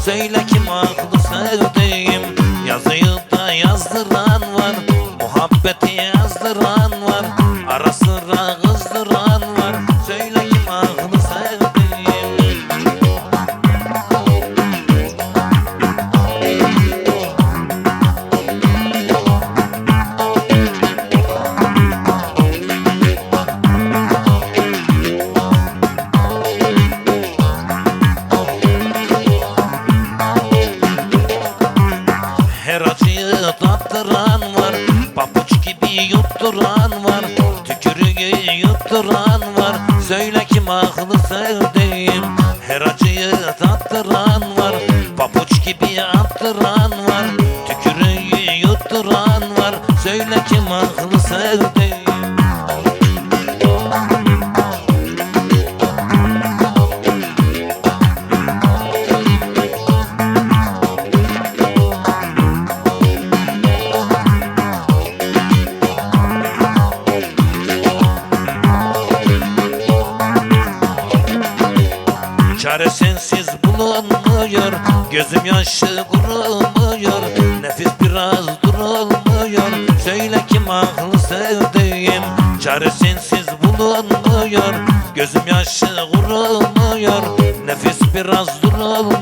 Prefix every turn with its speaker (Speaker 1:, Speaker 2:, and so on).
Speaker 1: Söyle kim haklı sevdiğim. Yazıyı da yazdıran var, muhabbeti yazdıran var, ara sıra kızdıran var. Söyle kim haklı sevdiğim. Her acıyı tattıran var, papuç gibi yutturan var, tükürüğü yutturan var. Söyle kim haklı sevdiğim. Her acıyı tattıran var, papuç gibi attıran var, tükürüğü yutturan var. Söyle kim haklı sevdiğim. Çare sensiz bulunmuyor, gözüm yaşı kurumuyor, nefis biraz durulmuyor. Söyle kim haklı sevdiğim. Çare sensiz bulunmuyor, gözüm yaşı kurumuyor, nefis biraz durulmuyor.